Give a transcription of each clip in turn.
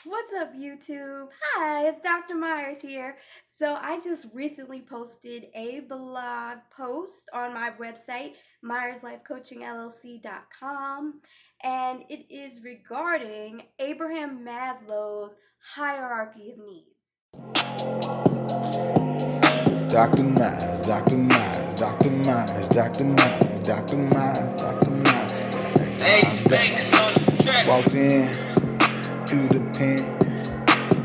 What's up, YouTube? Hi, it's Dr. Myers here. So, I just recently posted a blog post on my website, myerslifecoachingllc.com, and it is regarding Abraham Maslow's hierarchy of needs. Dr. Myers, Dr. Myers, Dr. Myers, Dr. Myers, Dr. Myers, Dr. Myers. Hey, thanks. Walked in to the pen,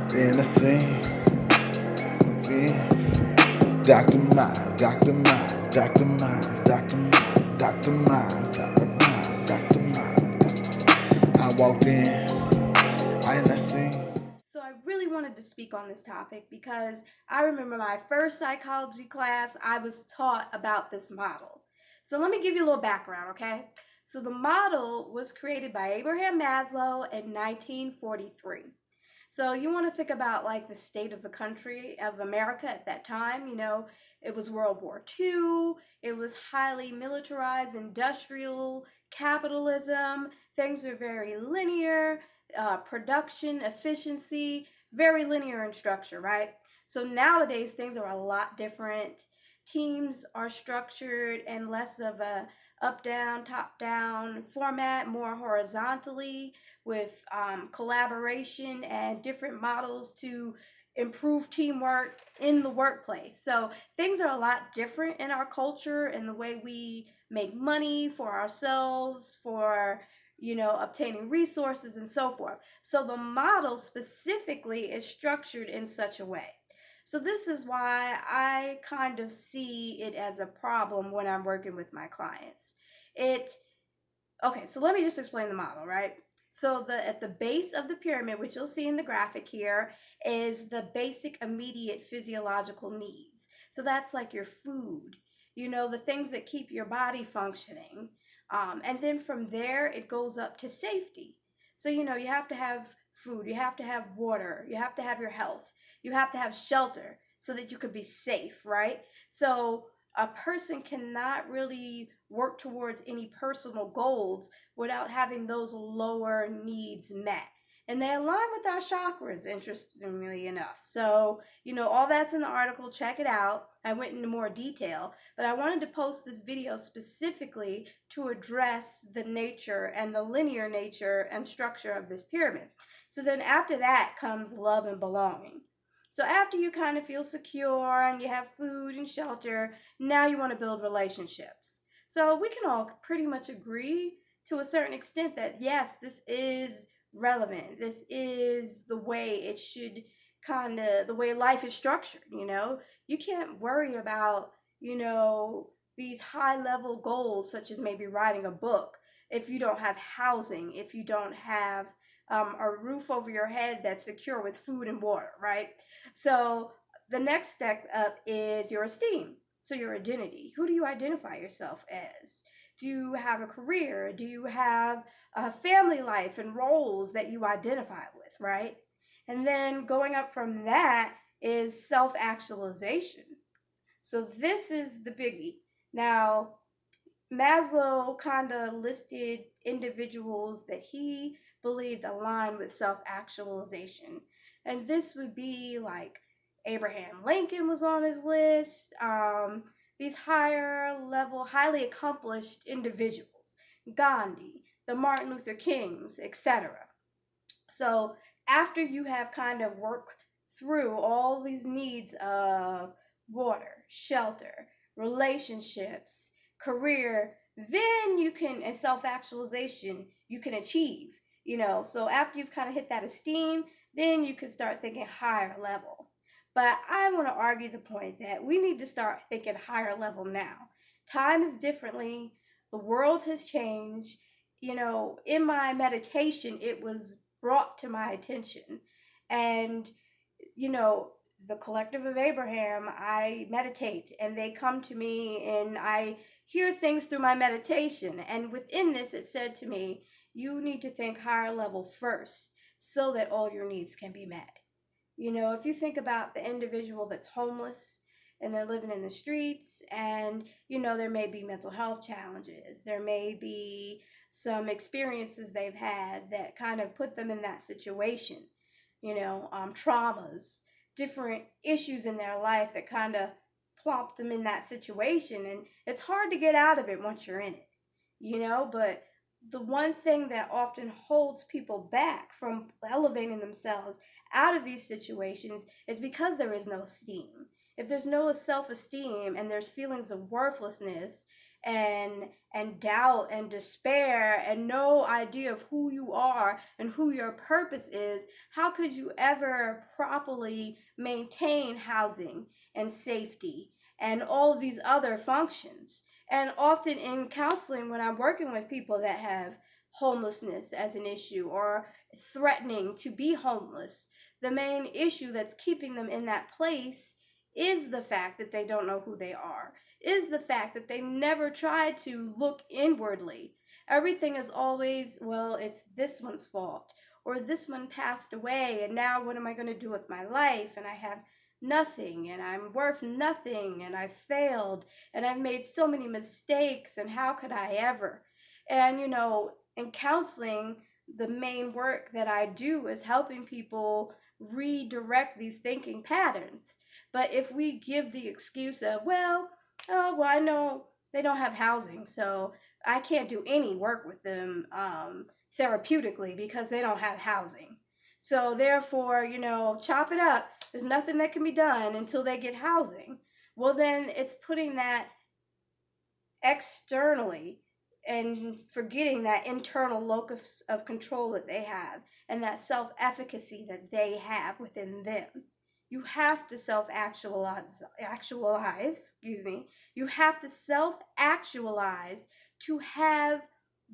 then I sing. Dr. Myers, Dr. Myers, Dr. Myers, Dr. Myers, Dr. Myers, Dr. Myers, Dr. Myers. I walked in, and I sing. So, I really wanted to speak on this topic because I remember my first psychology class, I was taught about this model. So, let me give you a little background, okay? So, the model was created by Abraham Maslow in 1943. So you want to think about like the state of the country of America at that time. It was World War II. It was highly militarized, industrial capitalism. Things were very linear, production, efficiency, very linear in structure, right? So nowadays things are a lot different. Teams are structured and less of a up down, top down format, more horizontally with collaboration and different models to improve teamwork in the workplace. So things are a lot different in our culture and the way we make money for ourselves, for obtaining resources and so forth. So the model specifically is structured in such a way. So this is why I kind of see it as a problem when I'm working with my clients. Okay, so let me just explain the model, right? So at the base of the pyramid, which you'll see in the graphic here, is the basic immediate physiological needs. So that's like your food, the things that keep your body functioning. And then from there, it goes up to safety. So, you have to have food, you have to have water, you have to have your health, you have to have shelter so that you could be safe, right? So a person cannot really work towards any personal goals without having those lower needs met. And they align with our chakras, interestingly enough. So, all that's in the article. Check it out. I went into more detail, but I wanted to post this video specifically to address the nature and the linear nature and structure of this pyramid. So then after that comes love and belonging. So after you kind of feel secure and you have food and shelter, now you want to build relationships. So we can all pretty much agree to a certain extent that yes, this is relevant. This is the way it should the way life is structured. You can't worry about, these high level goals such as maybe writing a book if you don't have housing, if you don't have a roof over your head that's secure with food and water, right? So the next step up is your esteem. So your identity. Who do you identify yourself as? Do you have a career? Do you have a family life and roles that you identify with, right? And then going up from that is self-actualization. So this is the biggie. Now, Maslow kind of listed individuals that he believed aligned with self-actualization. And this would be like Abraham Lincoln was on his list, these higher level, highly accomplished individuals, Gandhi, the Martin Luther Kings, etc. So after you have kind of worked through all these needs of water, shelter, relationships, career, then you can, and self actualization, you can achieve. So after you've kind of hit that esteem, then you can start thinking higher level. But I want to argue the point that we need to start thinking higher level now. Time is differently, the world has changed. In my meditation, it was brought to my attention. And, the collective of Abraham, I meditate and they come to me and I hear things through my meditation. And within this, it said to me, you need to think higher level first so that all your needs can be met. If you think about the individual that's homeless and they're living in the streets and, there may be mental health challenges, there may be some experiences they've had that kind of put them in that situation. traumas, different issues in their life that kind of plopped them in that situation. And it's hard to get out of it once you're in it. But the one thing that often holds people back from elevating themselves out of these situations is because there is no esteem. If there's no self-esteem and there's feelings of worthlessness and doubt and despair and no idea of who you are and who your purpose is, how could you ever properly maintain housing and safety and all of these other functions? And often in counseling, when I'm working with people that have homelessness as an issue or threatening to be homeless, the main issue that's keeping them in that place is the fact that they don't know who they are, is the fact that they never tried to look inwardly. Everything is always, well, it's this one's fault, or this one passed away, and now what am I going to do with my life? And I have nothing, and I'm worth nothing, and I failed, and I've made so many mistakes, and how could I ever? And, in counseling, the main work that I do is helping people redirect these thinking patterns. But if we give the excuse of, well, I know they don't have housing, so I can't do any work with them therapeutically because they don't have housing. So therefore, chop it up. There's nothing that can be done until they get housing. Well, then it's putting that externally and forgetting that internal locus of control that they have and that self-efficacy that they have within them. You have to self-actualize, You have to self-actualize to have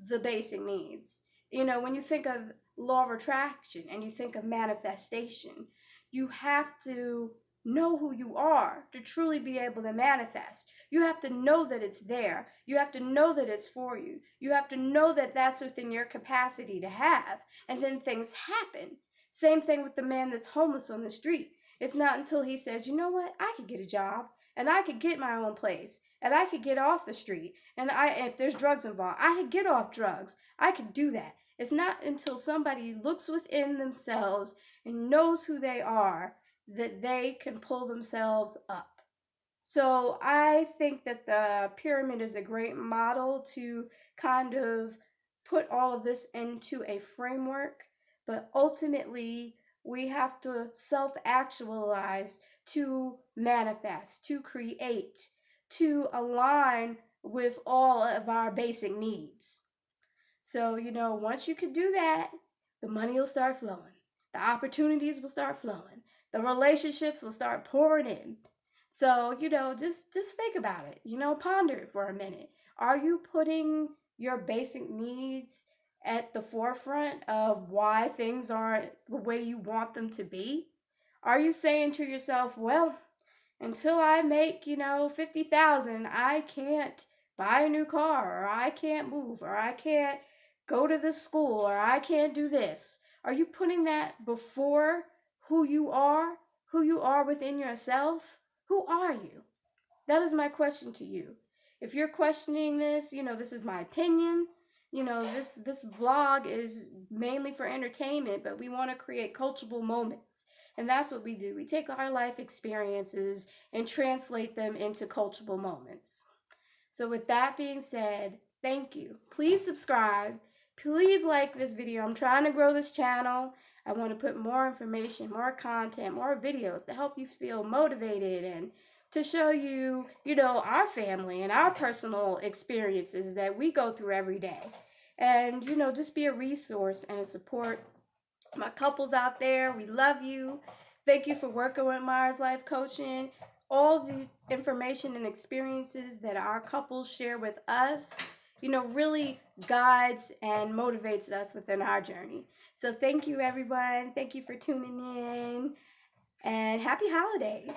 the basic needs. When you think of law of attraction and you think of manifestation, you have to know who you are to truly be able to manifest. You have to know that it's there. You have to know that it's for you. You have to know that that's within your capacity to have. And then things happen. Same thing with the man that's homeless on the street. It's not until he says, you know what, I could get a job and I could get my own place and I could get off the street and if there's drugs involved, I could get off drugs. I could do that. It's not until somebody looks within themselves and knows who they are that they can pull themselves up. So I think that the pyramid is a great model to kind of put all of this into a framework, but ultimately we have to self-actualize to manifest, to create, to align with all of our basic needs. So, once you can do that, the money will start flowing. The opportunities will start flowing. The relationships will start pouring in. So, just think about it. Ponder it for a minute. Are you putting your basic needs at the forefront of why things aren't the way you want them to be? Are you saying to yourself, well, until I make, 50,000, I can't buy a new car, or I can't move, or I can't go to this school, or I can't do this? Are you putting that before who you are within yourself? Who are you? That is my question to you. If you're questioning this, this is my opinion. This vlog is mainly for entertainment, but we want to create coachable moments. And that's what we do. We take our life experiences and translate them into coachable moments. So with that being said, thank you. Please subscribe. Please like this video. I'm trying to grow this channel. I want to put more information, more content, more videos to help you feel motivated and to show you, our family and our personal experiences that we go through every day. And, just be a resource and a support. My couples out there, we love you. Thank you for working with Mars Life Coaching. All the information and experiences that our couples share with us, really guides and motivates us within our journey. So thank you, everyone. Thank you for tuning in. And happy holidays.